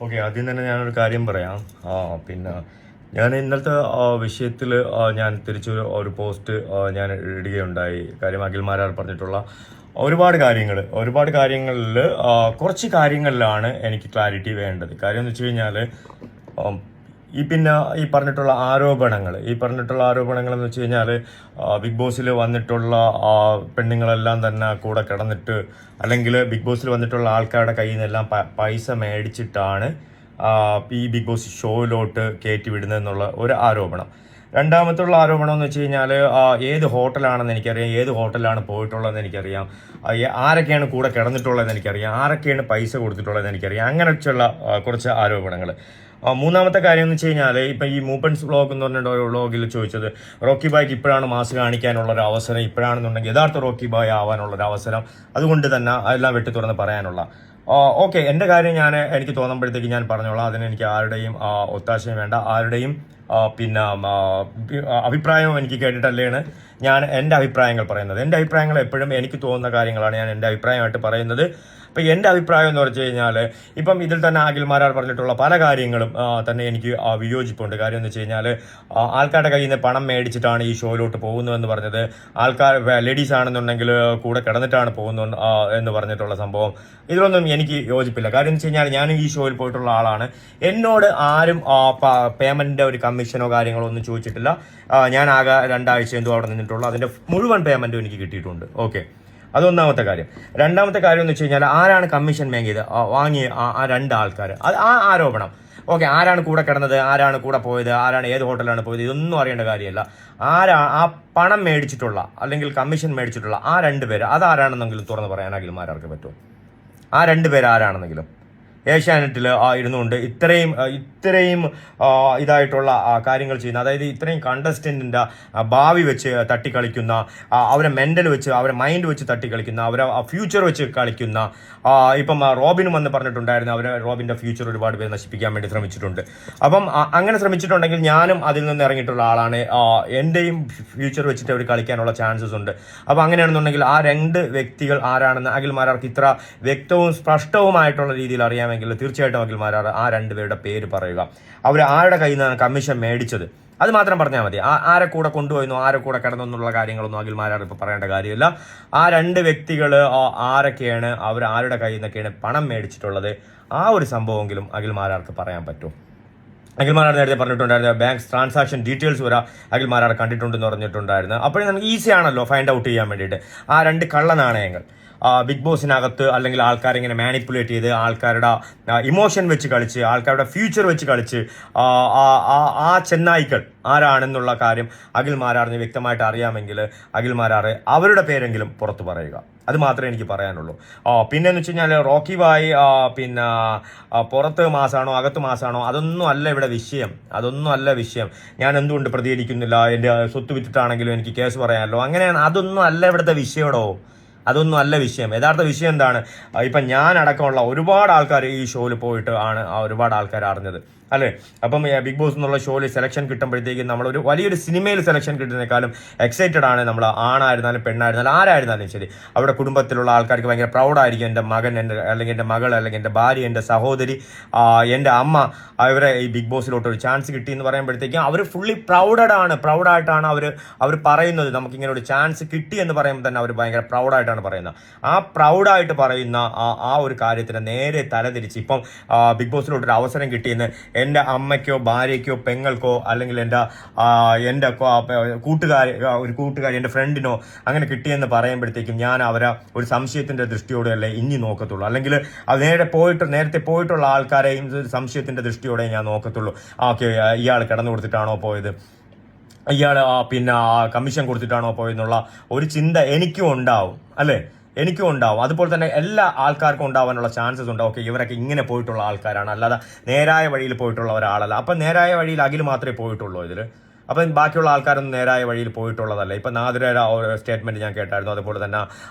Okay, ആദ്യം തന്നെ ഞാനൊരു കാര്യം പറയാം. പിന്നെ ഞാൻ ഇന്നലത്തെ വിഷയത്തിൽ ഞാൻ തിരിച്ചു ഒരു പോസ്റ്റ് ഞാൻ ഇടുകയുണ്ടായി. കാര്യം അഖിൽമാരാർ പറഞ്ഞിട്ടുള്ള ഒരുപാട് കാര്യങ്ങളിൽ കുറച്ച് കാര്യങ്ങളിലാണ് എനിക്ക് ക്ലാരിറ്റി വേണ്ടത്. കാര്യം എന്ന് വെച്ച് കഴിഞ്ഞാൽ ഈ പറഞ്ഞിട്ടുള്ള ആരോപണങ്ങൾ എന്ന് വെച്ച് കഴിഞ്ഞാൽ ബിഗ് ബോസിൽ വന്നിട്ടുള്ള പെണ്ണുങ്ങളെല്ലാം തന്നെ കൂടെ കിടന്നിട്ട്, അല്ലെങ്കിൽ ബിഗ് ബോസിൽ വന്നിട്ടുള്ള ആൾക്കാരുടെ കയ്യിൽ നിന്നെല്ലാം പൈസ മേടിച്ചിട്ടാണ് ഈ ബിഗ് ബോസ് ഷോയിലോട്ട് കയറ്റി വിടുന്നതെന്നുള്ള ഒരു ആരോപണം. രണ്ടാമത്തുള്ള ആരോപണം എന്ന് വെച്ച് കഴിഞ്ഞാൽ ഏത് ഹോട്ടലാണെന്ന് എനിക്കറിയാം, ഏത് ഹോട്ടലാണ് പോയിട്ടുള്ളതെന്ന് എനിക്കറിയാം, ആരൊക്കെയാണ് കൂടെ കിടന്നിട്ടുള്ളതെന്ന് എനിക്കറിയാം, ആരൊക്കെയാണ് പൈസ കൊടുത്തിട്ടുള്ളതെന്ന് എനിക്കറിയാം. അങ്ങനെയൊക്കെയുള്ള കുറച്ച് ആരോപണങ്ങൾ. മൂന്നാമത്തെ കാര്യം എന്ന് വെച്ച് കഴിഞ്ഞാൽ ഇപ്പം ഈ മൂപ്പൻസ് വ്ളോഗ് എന്ന് പറഞ്ഞിട്ട് ഒരു വ്ളോഗിൽ ചോദിച്ചത്, റോക്കി ബായ്ക്ക് ഇപ്പോഴാണ് മാസ് കാണിക്കാനുള്ള ഒരു അവസരം, ഇപ്പോഴാണെന്നുണ്ടെങ്കിൽ യഥാർത്ഥ റോക്കി ബായ് ആവാനുള്ള ഒരു അവസരം, അതുകൊണ്ട് തന്നെ അതെല്ലാം വെട്ടി തുറന്ന് പറയാനുള്ള. ഓക്കെ, എൻ്റെ കാര്യം എനിക്ക് തോന്നുമ്പോഴത്തേക്ക് ഞാൻ പറഞ്ഞോളാം. അതിന് എനിക്ക് ആരുടെയും ഒത്താശയും വേണ്ട, ആരുടെയും പിന്നെ അഭിപ്രായം എനിക്ക് കേട്ടിട്ടല്ലേണ് ഞാൻ എൻ്റെ അഭിപ്രായങ്ങൾ പറയുന്നത്. എൻ്റെ അഭിപ്രായങ്ങൾ എപ്പോഴും എനിക്ക് തോന്നുന്ന കാര്യങ്ങളാണ് ഞാൻ എൻ്റെ അഭിപ്രായമായിട്ട് പറയുന്നത്. അപ്പം എൻ്റെ അഭിപ്രായം എന്ന് പറഞ്ഞു കഴിഞ്ഞാൽ ഇപ്പം ഇതിൽ തന്നെ അഖിൽമാരാർ പറഞ്ഞിട്ടുള്ള പല കാര്യങ്ങളും തന്നെ എനിക്ക് വിയോജിപ്പുണ്ട്. കാര്യം എന്ന് വെച്ച് കഴിഞ്ഞാൽ ആൾക്കാരുടെ കയ്യിൽ നിന്ന് പണം മേടിച്ചിട്ടാണ് ഈ ഷോയിലോട്ട് പോകുന്നതെന്ന് പറഞ്ഞത്, ആൾക്കാർ ലേഡീസ് ആണെന്നുണ്ടെങ്കിൽ കൂടെ കിടന്നിട്ടാണ് പോകുന്നു എന്ന് പറഞ്ഞിട്ടുള്ള സംഭവം, ഇതിലൊന്നും എനിക്ക് യോജിപ്പില്ല. കാര്യം എന്ന് വെച്ച് കഴിഞ്ഞാൽ ഞാനും ഈ ഷോയിൽ പോയിട്ടുള്ള ആളാണ്. എന്നോട് ആരും പേയ്മെൻറ്റിൻ്റെ ഒരു കമ്മീഷനോ കാര്യങ്ങളോ ഒന്നും ചോദിച്ചിട്ടില്ല. ഞാൻ ആകെ 2 ആഴ്ച എന്തോ അവിടെ നിന്നിട്ടുള്ളൂ. അതിൻ്റെ മുഴുവൻ പേയ്മെൻറ്റും എനിക്ക് കിട്ടിയിട്ടുണ്ട്. ഓക്കെ, അതൊന്നാമത്തെ കാര്യം. രണ്ടാമത്തെ കാര്യം എന്ന് വെച്ച് കഴിഞ്ഞാൽ ആരാണ് കമ്മീഷൻ വാങ്ങിയ ആ 2 ആൾക്കാർ, ആ ആരോപണം. ഓക്കെ, ആരാണ് കൂടെ കിടന്നത്, ആരാണ് കൂടെ പോയത്, ആരാണ് ഏത് ഹോട്ടലാണ് പോയത്, ഇതൊന്നും അറിയേണ്ട കാര്യമല്ല. ആ പണം മേടിച്ചിട്ടുള്ള അല്ലെങ്കിൽ കമ്മീഷൻ മേടിച്ചിട്ടുള്ള ആ 2 പേര് അതാരാണെന്നെങ്കിലും തുറന്ന് പറയാൻ അഖിൽമാരാർക്ക് പറ്റുമോ? ആ 2 പേര് ആരാണെന്നെങ്കിലും. ഏഷ്യാനെറ്റിൽ ഇരുന്നുകൊണ്ട് ഇത്രയും ഇതായിട്ടുള്ള കാര്യങ്ങൾ ചെയ്യുന്ന, അതായത് ഇത്രയും കണ്ടസ്റ്റൻറ്റിൻ്റെ ഭാവി വെച്ച് തട്ടിക്കളിക്കുന്ന, അവരെ മെൻ്റൽ വെച്ച്, അവരെ മൈൻഡ് വെച്ച് തട്ടിക്കളിക്കുന്ന, അവരെ ഫ്യൂച്ചർ വെച്ച് കളിക്കുന്ന, ഇപ്പം റോബിനും വന്ന് പറഞ്ഞിട്ടുണ്ടായിരുന്നു റോബിൻ്റെ ഫ്യൂച്ചർ ഒരുപാട് പേര് നശിപ്പിക്കാൻ വേണ്ടി ശ്രമിച്ചിട്ടുണ്ട്. അപ്പം അങ്ങനെ ശ്രമിച്ചിട്ടുണ്ടെങ്കിൽ ഞാനും അതിൽ നിന്ന് ഇറങ്ങിയിട്ടുള്ള ആളാണ്. എൻ്റെയും ഫ്യൂച്ചർ വെച്ചിട്ട് അവർ കളിക്കാനുള്ള ചാൻസസ് ഉണ്ട്. അപ്പോൾ അങ്ങനെയാണെന്നുണ്ടെങ്കിൽ ആ 2 വ്യക്തികൾ ആരാണെന്ന് അഖിൽമാരാർക്ക് ഇത്ര വ്യക്തവും സ്പഷ്ടവുമായിട്ടുള്ള രീതിയിൽ അറിയാമെങ്കിൽ തീർച്ചയായിട്ടും അഖിൽമാരാർ ആ 2 പേരുടെ പേര് പറയുക. അവർ ആരുടെ കയ്യിൽ നിന്നാണ് കമ്മീഷൻ മേടിച്ചത് അത് മാത്രം പറഞ്ഞാൽ മതി. ആരെ കൂടെ കൊണ്ടുപോയെന്നോ ആരെ കൂടെ കിടന്നു എന്നുള്ള കാര്യങ്ങളൊന്നും അഖിൽമാരാർ ഇപ്പോൾ പറയേണ്ട കാര്യമില്ല. ആ 2 വ്യക്തികൾ ആരൊക്കെയാണ്, അവർ ആരുടെ കയ്യിൽ നിന്നൊക്കെയാണ് പണം മേടിച്ചിട്ടുള്ളത്, ആ ഒരു സംഭവമെങ്കിലും അഖിൽമാരാർക്ക് പറയാൻ പറ്റുമോ? അഖിൽമാരാർ നേരത്തെ പറഞ്ഞിട്ടുണ്ടായിരുന്നു ബാങ്ക് ട്രാൻസാക്ഷൻ ഡീറ്റെയിൽസ് വരെ അഖിൽമാരാർ കണ്ടിട്ടുണ്ടെന്ന് പറഞ്ഞിട്ടുണ്ടായിരുന്നു. അപ്പോഴും നമുക്ക് ഈസി ആണല്ലോ ഫൈൻഡ് ഔട്ട് ചെയ്യാൻ വേണ്ടിയിട്ട്. ആ 2 കള്ള നാണയങ്ങൾ ബിഗ് ബോസിനകത്ത് അല്ലെങ്കിൽ ആൾക്കാരിങ്ങനെ മാനിപ്പുലേറ്റ് ചെയ്ത് ആൾക്കാരുടെ ഇമോഷൻ വെച്ച് കളിച്ച്, ആൾക്കാരുടെ ഫ്യൂച്ചർ വെച്ച് കളിച്ച് ആ ചെന്നായ്ക്കൾ ആരാണെന്നുള്ള കാര്യം അഖിൽമാരാറിന് വ്യക്തമായിട്ട് അറിയാമെങ്കിൽ അഖിൽമാരാർ അവരുടെ പേരെങ്കിലും പുറത്ത് പറയുക. അത് മാത്രമേ എനിക്ക് പറയാനുള്ളൂ. പിന്നെന്ന് വെച്ച് കഴിഞ്ഞാൽ റോക്കി ബായ് പിന്നെ പുറത്ത് മാസമാണോ അകത്ത് മാസമാണോ അതൊന്നും അല്ല ഇവിടെ വിഷയം. ഞാൻ എന്തുകൊണ്ട് പ്രതികരിക്കുന്നില്ല, എൻ്റെ സ്വത്ത് വിറ്റിട്ടാണെങ്കിലും എനിക്ക് കേസ് പറയാമല്ലോ, അങ്ങനെയാണ്. അതൊന്നും അല്ല ഇവിടുത്തെ വിഷയടോ, അതൊന്നും അല്ല വിഷയം. യഥാർത്ഥ വിഷയം എന്താണ്? ഇപ്പം ഞാൻ അടക്കമുള്ള ഒരുപാട് ആൾക്കാർ ഈ ഷോയിൽ പോയിട്ട് ആണ് ഒരുപാട് ആൾക്കാർ അറിഞ്ഞത്, അല്ലേ? അപ്പം ബിഗ് ബോസ് എന്നുള്ള ഷോയിൽ സെലക്ഷൻ കിട്ടുമ്പോഴത്തേക്കും നമ്മളൊരു വലിയൊരു സിനിമയിൽ സെലക്ഷൻ കിട്ടുന്നതിനേക്കാളും എക്സൈറ്റഡ് ആണ് നമ്മൾ. ആണായിരുന്നാലും പെണ്ണായിരുന്നാലും ആരായിരുന്നാലും ശരി, അവിടെ കുടുംബത്തിലുള്ള ആൾക്കാർക്ക് ഭയങ്കര പ്രൗഡായിരിക്കും. എൻ്റെ മകൻ, അല്ലെങ്കിൽ എൻ്റെ മകൾ, അല്ലെങ്കിൽ എൻ്റെ ഭാര്യ, എൻ്റെ സഹോദരി, എൻ്റെ അമ്മ, അവരെ ഈ ബിഗ് ബോസിലോട്ട് ഒരു ചാൻസ് കിട്ടി എന്ന് പറയുമ്പോഴത്തേക്കും അവർ ഫുള്ളി പ്രൗഡായിട്ടാണ് അവർ പറയുന്നത്. നമുക്കിങ്ങനെ ഒരു ചാൻസ് കിട്ടി എന്ന് പറയുമ്പോൾ തന്നെ അവർ ഭയങ്കര പ്രൗഡായിട്ടാണ് പറയുന്നത്. ആ പ്രൗഡായിട്ട് പറയുന്ന ആ ഒരു കാര്യത്തിന് നേരെ തലതിരിച്ച് ഇപ്പം ബിഗ് ബോസിലോട്ടൊരു അവസരം കിട്ടിയെന്ന് എൻ്റെ അമ്മയ്ക്കോ ഭാര്യയ്ക്കോ പെങ്ങൾക്കോ അല്ലെങ്കിൽ എൻ്റെ കൂട്ടുകാരി എൻ്റെ ഫ്രണ്ടിനോ അങ്ങനെ കിട്ടിയെന്ന് പറയുമ്പോഴത്തേക്കും ഞാൻ അവരെ ഒരു സംശയത്തിൻ്റെ ദൃഷ്ടിയോടെയല്ലേ ഇനി നോക്കത്തുള്ളൂ. അല്ലെങ്കിൽ അത് നേരത്തെ പോയിട്ടുള്ള ആൾക്കാരെയും സംശയത്തിൻ്റെ ദൃഷ്ടിയോടെ ഞാൻ നോക്കത്തുള്ളൂ. ഓക്കെ, ഇയാൾ കിടന്നു കൊടുത്തിട്ടാണോ പോയത്, ഇയാൾ പിന്നെ കമ്മീഷൻ കൊടുത്തിട്ടാണോ പോയെന്നുള്ള ഒരു ചിന്ത എനിക്കും ഉണ്ടാവും, അല്ലേ? എനിക്കും ഉണ്ടാവും. അതുപോലെ തന്നെ എല്ലാ ആൾക്കാർക്കും ഉണ്ടാവാനുള്ള ചാൻസസ് ഉണ്ട്. ഓക്കെ, ഇവരൊക്കെ ഇങ്ങനെ പോയിട്ടുള്ള ആൾക്കാരാണ്, അല്ലാതെ നേരായ വഴിയിൽ പോയിട്ടുള്ള ഒരാളല്ല. അപ്പം നേരായ വഴിയിൽ അഖിൽ മാത്രമേ പോയിട്ടുള്ളൂ ഇതിൽ. അപ്പം ബാക്കിയുള്ള ആൾക്കാരൊന്നും നേരായ വഴിയിൽ പോയിട്ടുള്ളതല്ല. ഇപ്പം നാദിരയുടെ സ്റ്റേറ്റ്മെന്റ് ഞാൻ കേട്ടായിരുന്നു, അതുപോലെ തന്നെ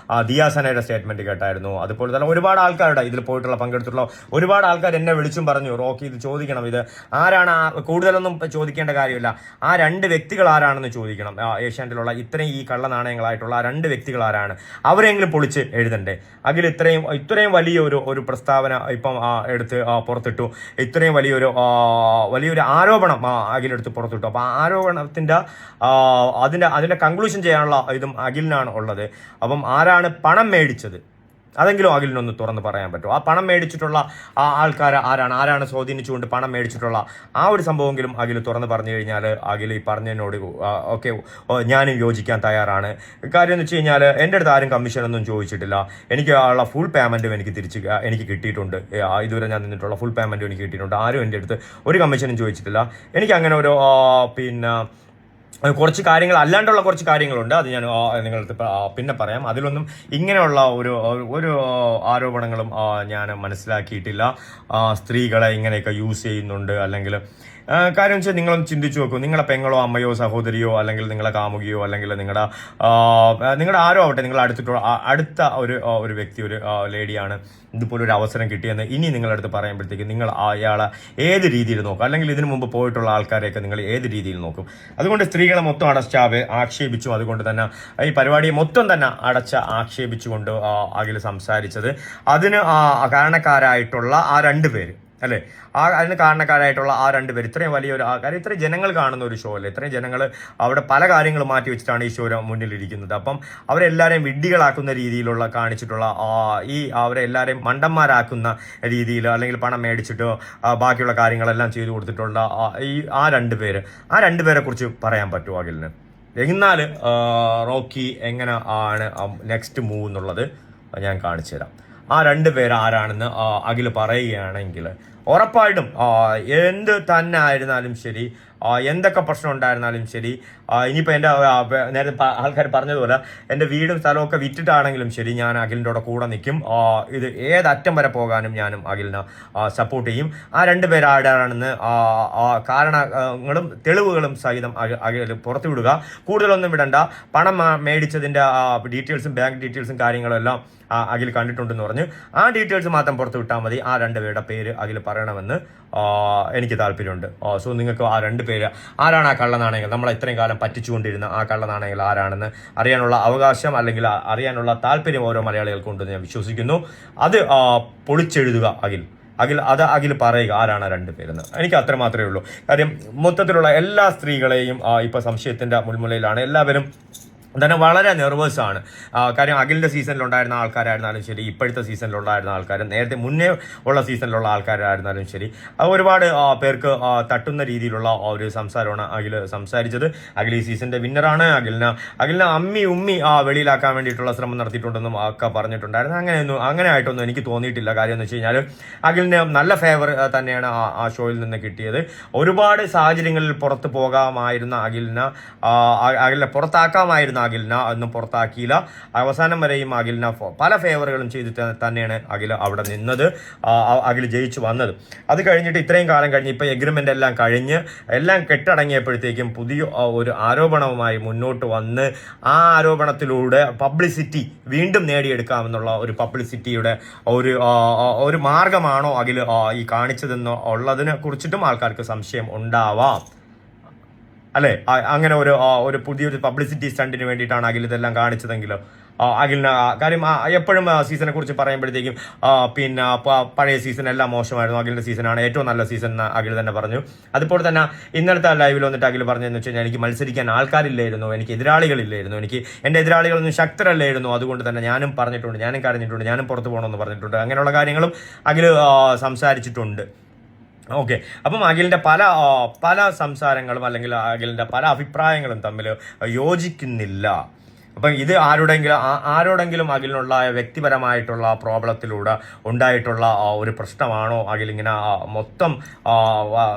ദിയാസനയുടെ സ്റ്റേറ്റ്മെന്റ് കേട്ടായിരുന്നു, അതുപോലെ തന്നെ ഒരുപാട് ആൾക്കാരുടെ ഇതിൽ പോയിട്ടുള്ള പങ്കെടുത്തിട്ടുള്ള ഒരുപാട് ആൾക്കാർ എന്നെ വിളിച്ചും പറഞ്ഞു, റോക്കി ഇത് ചോദിക്കണം, ഇത് ആരാണ്, കൂടുതലൊന്നും ചോദിക്കേണ്ട കാര്യമില്ല, ആ രണ്ട് വ്യക്തികൾ ആരാണെന്ന് ചോദിക്കണം, ഏഷ്യാനെറ്റിലുള്ള ഇത്രയും ഈ കള്ള നാണയങ്ങളായിട്ടുള്ള ആ രണ്ട് വ്യക്തികൾ ആരാണ്, അവരെങ്കിലും പൊളിച്ച് എഴുതണ്ടേ. അഖിൽ ഇത്രയും വലിയ ഒരു പ്രസ്താവന ഇപ്പം എടുത്ത് പുറത്തിട്ടു, ഇത്രയും വലിയൊരു ആരോപണം അഖിലെടുത്ത് പുറത്തിട്ടു. അപ്പോൾ ആ ആരോപണത്തിന്റെ അതിന്റെ കൺക്ലൂഷൻ ചെയ്യാനുള്ള ഇതും അഖിലിനാണ് ഉള്ളത്. അപ്പം ആരാണ് പണം മേടിച്ചത് അതെങ്കിലും അഖിലിനൊന്ന് തുറന്ന് പറയാൻ പറ്റുമോ? ആ പണം മേടിച്ചിട്ടുള്ള ആ ആൾക്കാർ ആരാണ് സ്വാധീനിച്ചുകൊണ്ട് പണം മേടിച്ചിട്ടുള്ള ആ ഒരു സംഭവമെങ്കിലും അഖിൽ തുറന്ന് പറഞ്ഞു കഴിഞ്ഞാൽ അഖിൽ ഈ പറഞ്ഞതിനോട് ഓക്കെ ഞാനും യോജിക്കാൻ തയ്യാറാണ്. കാര്യം എന്ന് വെച്ച് കഴിഞ്ഞാൽ എൻ്റെ അടുത്ത് ആരും കമ്മീഷനൊന്നും ചോദിച്ചിട്ടില്ല, എനിക്ക് ഉള്ള ഫുൾ പേയ്മെൻറ്റും എനിക്ക് കിട്ടിയിട്ടുണ്ട്. ഇതുവരെ ഞാൻ നിന്നിട്ടുള്ള ഫുൾ പേയ്മെൻറ്റും എനിക്ക് കിട്ടിയിട്ടുണ്ട്. ആരും എൻ്റെ അടുത്ത് ഒരു കമ്മീഷനും ചോദിച്ചിട്ടില്ല. എനിക്ക് അങ്ങനെ ഒരു കുറച്ച് കാര്യങ്ങൾ അല്ലാണ്ടുള്ള കുറച്ച് കാര്യങ്ങളുണ്ട്, അത് ഞാൻ നിങ്ങൾക്ക് പിന്നെ പറയാം. അതിലൊന്നും ഇങ്ങനെയുള്ള ഒരു ആരോപണങ്ങളും ഞാൻ മനസ്സിലാക്കിയിട്ടില്ല. സ്ത്രീകളെ ഇങ്ങനെയൊക്കെ യൂസ് ചെയ്യുന്നുണ്ട് അല്ലെങ്കിൽ കാര്യം വെച്ചാൽ നിങ്ങളൊന്ന് ചിന്തിച്ചു നോക്കൂ, നിങ്ങളെ പെങ്ങളോ അമ്മയോ സഹോദരിയോ അല്ലെങ്കിൽ നിങ്ങളെ കാമുകിയോ അല്ലെങ്കിൽ നിങ്ങളുടെ ആരോ ആവട്ടെ, നിങ്ങൾ അടുത്ത ഒരു വ്യക്തി, ഒരു ലേഡിയാണ് ഇതുപോലെ ഒരു അവസരം കിട്ടിയെന്ന് ഇനി നിങ്ങളടുത്ത് പറയുമ്പോഴത്തേക്ക് നിങ്ങൾ അയാളെ ഏത് രീതിയിൽ നോക്കും, അല്ലെങ്കിൽ ഇതിനു മുമ്പ് പോയിട്ടുള്ള ആൾക്കാരെയൊക്കെ നിങ്ങൾ ഏത് രീതിയിൽ നോക്കും. അതുകൊണ്ട് സ്ത്രീകളെ മൊത്തം ആക്ഷേപിച്ചു, അതുകൊണ്ട് തന്നെ ഈ പരിപാടിയെ മൊത്തം തന്നെ ആക്ഷേപിച്ചുകൊണ്ട് അഖിൽ സംസാരിച്ചത് അതിന് കാരണക്കാരായിട്ടുള്ള ആ രണ്ടുപേര് അല്ലേ, അതിന് കാരണക്കാരായിട്ടുള്ള ആ രണ്ടുപേർ, ഇത്രയും വലിയൊരു കാര്യം, ഇത്രയും ജനങ്ങൾ കാണുന്ന ഒരു ഷോ അല്ലേ, ഇത്രയും ജനങ്ങൾ അവിടെ പല കാര്യങ്ങൾ മാറ്റി വെച്ചിട്ടാണ് ഈ ഷോ മുന്നിലിരിക്കുന്നത്. അപ്പം അവരെല്ലാവരെയും വിഡ്ഢികളാക്കുന്ന രീതിയിലുള്ള കാണിച്ചിട്ടുള്ള അവരെല്ലാവരെയും മണ്ടന്മാരാക്കുന്ന രീതിയിൽ അല്ലെങ്കിൽ പണം മേടിച്ചിട്ടോ ബാക്കിയുള്ള കാര്യങ്ങളെല്ലാം ചെയ്തു കൊടുത്തിട്ടുള്ള ആ രണ്ടുപേരെ കുറിച്ച് പറയാൻ പറ്റുമോ അഖിലിന്? എന്നാൽ റോക്കി എങ്ങനെ ആണ് നെക്സ്റ്റ് മൂവ് എന്നുള്ളത് ഞാൻ കാണിച്ചു തരാം. ആ രണ്ടുപേർ ആരാണെന്ന് അഖിൽ പറയുകയാണെങ്കിൽ ഉറപ്പായിട്ടും എന്ത് തന്നെ ആയിരുന്നാലും ശരി, എന്തൊക്കെ പ്രശ്നം ഉണ്ടായിരുന്നാലും ശരി, ഇനിയിപ്പോൾ എൻ്റെ നേരത്തെ ആൾക്കാർ പറഞ്ഞതുപോലെ എൻ്റെ വീടും സ്ഥലമൊക്കെ വിറ്റിട്ടാണെങ്കിലും ശരി, ഞാൻ അഖിലിൻ്റെ കൂടെ നിൽക്കും. ഇത് ഏതറ്റം വരെ പോകാനും ഞാനും അഖിലിനെ സപ്പോർട്ട് ചെയ്യും. ആ രണ്ടുപേരാരാണെന്ന് കാരണങ്ങളും തെളിവുകളും സഹിതം അഖിൽ പുറത്തുവിടുക. കൂടുതലൊന്നും വിടണ്ട. പണം മേടിച്ചതിൻ്റെ ഡീറ്റെയിൽസും ബാങ്ക് ഡീറ്റെയിൽസും കാര്യങ്ങളെല്ലാം അഖിൽ കണ്ടിട്ടുണ്ടെന്ന് പറഞ്ഞു. ആ ഡീറ്റെയിൽസ് മാത്രം പുറത്തു വിട്ടാൽ മതി. ആ രണ്ടുപേരുടെ പേര് അഖിൽ പറയണമെന്ന് എനിക്ക് താല്പര്യമുണ്ട്. സോ നിങ്ങൾക്ക് ആ രണ്ടുപേര് ആരാണ് ആ കള്ളനാണയങ്ങൾ, നമ്മളെ ഇത്രയും കാലം പറ്റിച്ചുകൊണ്ടിരുന്ന ആ കള്ളനാണയങ്ങൾ ആരാണെന്ന് അറിയാനുള്ള അവകാശം അല്ലെങ്കിൽ അറിയാനുള്ള താല്പര്യം ഓരോ മലയാളികൾക്കുണ്ടെന്ന് ഞാൻ വിശ്വസിക്കുന്നു. അത് പൊളിച്ചെഴുതുക അഖിൽ പറയുക ആരാണ് ആ രണ്ടുപേരെന്ന്. എനിക്ക് അത്ര മാത്രമേ ഉള്ളൂ. കാര്യം മൊത്തത്തിലുള്ള എല്ലാ സ്ത്രീകളെയും ഇപ്പോൾ സംശയത്തിൻ്റെ മുൾമുലയിലാണ്. എല്ലാവരും തന്നെ വളരെ നെർവസാണ്. കാര്യം അഖിലിൻ്റെ സീസണിലുണ്ടായിരുന്ന ആൾക്കാരായിരുന്നാലും ശരി, ഇപ്പോഴത്തെ സീസണിലുണ്ടായിരുന്ന ആൾക്കാരും നേരത്തെ മുന്നേ ഉള്ള സീസണിലുള്ള ആൾക്കാരായിരുന്നാലും ശരി, ഒരുപാട് പേർക്ക് തട്ടുന്ന രീതിയിലുള്ള ഒരു സംസാരമാണ് അഖിൽ സംസാരിച്ചത്. അഖിൽ ഈ സീസണിൻ്റെ വിന്നറാണ്. അഖിലിനെ ഉമ്മി വെളിയിലാക്കാൻ വേണ്ടിയിട്ടുള്ള ശ്രമം നടത്തിയിട്ടുണ്ടെന്നും ഒക്കെ പറഞ്ഞിട്ടുണ്ടായിരുന്നു. അങ്ങനെ ആയിട്ടൊന്നും എനിക്ക് തോന്നിയിട്ടില്ല. കാര്യം എന്ന് വെച്ച് കഴിഞ്ഞാൽ അഖിലിന് നല്ല ഫേവർ തന്നെയാണ് ആ ഷോയിൽ നിന്ന് കിട്ടിയത്. ഒരുപാട് സാഹചര്യങ്ങളിൽ പുറത്ത് പോകാമായിരുന്ന അഖിലിനെ പുറത്താക്കാമായിരുന്ന അഖിലിനെ ഒന്നും പുറത്താക്കിയില്ല. അവസാനം വരെയും അഖിലിനെ പല ഫേവറുകളും ചെയ്തിട്ട് തന്നെയാണ് അഖിൽ അവിടെ നിന്നത്, അഖിൽ ജയിച്ചു വന്നത്. അത് കഴിഞ്ഞിട്ട് ഇത്രയും കാലം കഴിഞ്ഞ് ഇപ്പോൾ എഗ്രിമെൻ്റ് എല്ലാം കഴിഞ്ഞ് എല്ലാം കെട്ടടങ്ങിയപ്പോഴത്തേക്കും പുതിയ ഒരു ആരോപണവുമായി മുന്നോട്ട് വന്ന് ആ ആരോപണത്തിലൂടെ പബ്ലിസിറ്റി വീണ്ടും നേടിയെടുക്കാമെന്നുള്ള ഒരു പബ്ലിസിറ്റിയുടെ ഒരു മാർഗമാണോ അഖിൽ ഈ കാണിച്ചതെന്ന് ഉള്ളതിനെ കുറിച്ചിട്ടും ആൾക്കാർക്ക് സംശയം ഉണ്ടാവാം അല്ലേ. അങ്ങനെ ഒരു പുതിയൊരു പബ്ലിസിറ്റി സ്റ്റണ്ടിന് വേണ്ടിയിട്ടാണ് അഖിൽ ഇതെല്ലാം കാണിച്ചതെങ്കിൽ അഖിലിന് കാര്യം എപ്പോഴും സീസണെ കുറിച്ച് പറയുമ്പോഴത്തേക്കും പിന്നെ പഴയ സീസൺ എല്ലാം മോശമായിരുന്നു, അഖിലിൻ്റെ സീസണാണ് ഏറ്റവും നല്ല സീസൺ എന്ന് അഖിൽ തന്നെ പറഞ്ഞു. അതുപോലെ തന്നെ ഇന്നലത്തെ ലൈവിൽ വന്നിട്ട് അഖിൽ പറഞ്ഞതെന്ന് വെച്ച് കഴിഞ്ഞാൽ എനിക്ക് മത്സരിക്കാൻ ആൾക്കാരില്ലായിരുന്നു, എനിക്ക് എതിരാളികളില്ലായിരുന്നു, എൻ്റെ എതിരാളികളൊന്നും ശക്തരല്ലായിരുന്നു, അതുകൊണ്ട് തന്നെ ഞാനും പറഞ്ഞിട്ടുണ്ട്, ഞാനും കരഞ്ഞിട്ടുണ്ട്, ഞാനും പുറത്ത് പോകണമെന്ന് പറഞ്ഞിട്ടുണ്ട്. അങ്ങനെയുള്ള കാര്യങ്ങളും അഖിൽ സംസാരിച്ചിട്ടുണ്ട്. ഓക്കെ, അപ്പം അഖിലിൻ്റെ പല സംസാരങ്ങളും അല്ലെങ്കിൽ അഖിലിൻ്റെ പല അഭിപ്രായങ്ങളും തമ്മിൽ യോജിക്കുന്നില്ല. അപ്പം ഇത് ആരോടെങ്കിലും അഖിലിനുള്ള വ്യക്തിപരമായിട്ടുള്ള പ്രോബ്ലത്തിലൂടെ ഉണ്ടായിട്ടുള്ള ഒരു പ്രശ്നമാണോ അഖിലിങ്ങനെ മൊത്തം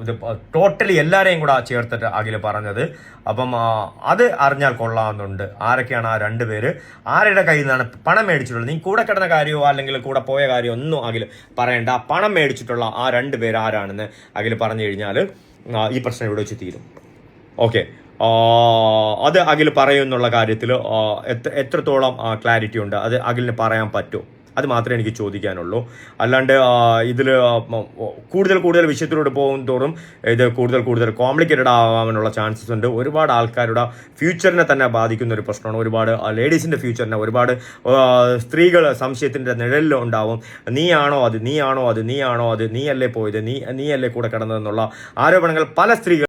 ഇത് ടോട്ടലി എല്ലാവരെയും കൂടെ ചേർത്തിട്ട് അഖിൽ പറഞ്ഞത്? അപ്പം അത് അറിഞ്ഞാൽ കൊള്ളാമെന്നുണ്ട്. ആരൊക്കെയാണ് ആ രണ്ടുപേര്, ആരുടെ കയ്യിൽ നിന്നാണ് പണം മേടിച്ചിട്ടുള്ളത്? നീ കൂടെ കിടന്ന കാര്യമോ അല്ലെങ്കിൽ കൂടെ പോയ കാര്യമോ ഒന്നും അഖിൽ പറയണ്ട. പണം മേടിച്ചിട്ടുള്ള ആ രണ്ടുപേര് ആരാണെന്ന് അഖിൽ പറഞ്ഞു കഴിഞ്ഞാൽ ഈ പ്രശ്നം ഇവിടെ വെച്ച് തീരും. ഓക്കെ, അത് അഖിൽ പറയുമെന്നുള്ള കാര്യത്തിൽ എത്രത്തോളം ക്ലാരിറ്റി ഉണ്ട്, അത് അഖിലിന് പറയാൻ പറ്റും, അത് മാത്രമേ എനിക്ക് ചോദിക്കാനുള്ളൂ. അല്ലാണ്ട് ഇതിൽ കൂടുതൽ കൂടുതൽ വിഷയത്തിലൂടെ പോകും തോറും ഇത് കൂടുതൽ കൂടുതൽ കോംപ്ലിക്കേറ്റഡ് ആവാനുള്ള ചാൻസസ് ഉണ്ട്. ഒരുപാട് ആൾക്കാരുടെ ഫ്യൂച്ചറിനെ തന്നെ ബാധിക്കുന്ന ഒരു പ്രശ്നമാണ്. ഒരുപാട് ലേഡീസിൻ്റെ ഫ്യൂച്ചറിനെ, ഒരുപാട് സ്ത്രീകൾ സംശയത്തിൻ്റെ നിഴലിൽ ഉണ്ടാവും. നീയാണോ അത്, നീയാണോ അത്, നീയാണോ അത്, നീയല്ലേ പോയത്, നീയല്ലേ കൂടെ കിടന്നതെന്നുള്ള ആരോപണങ്ങൾ പല സ്ത്രീകൾ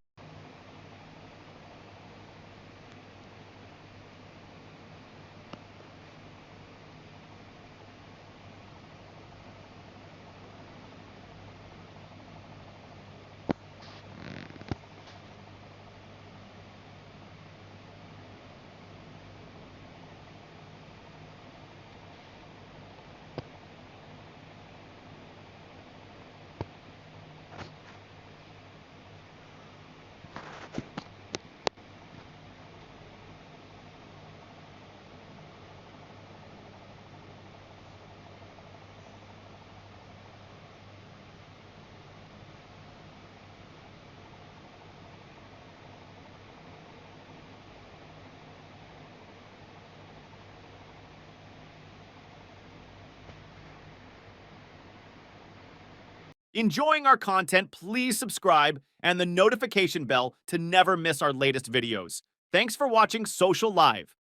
Enjoying our content, please subscribe and the notification bell to never miss our latest videos. Thanks for watching Social Live.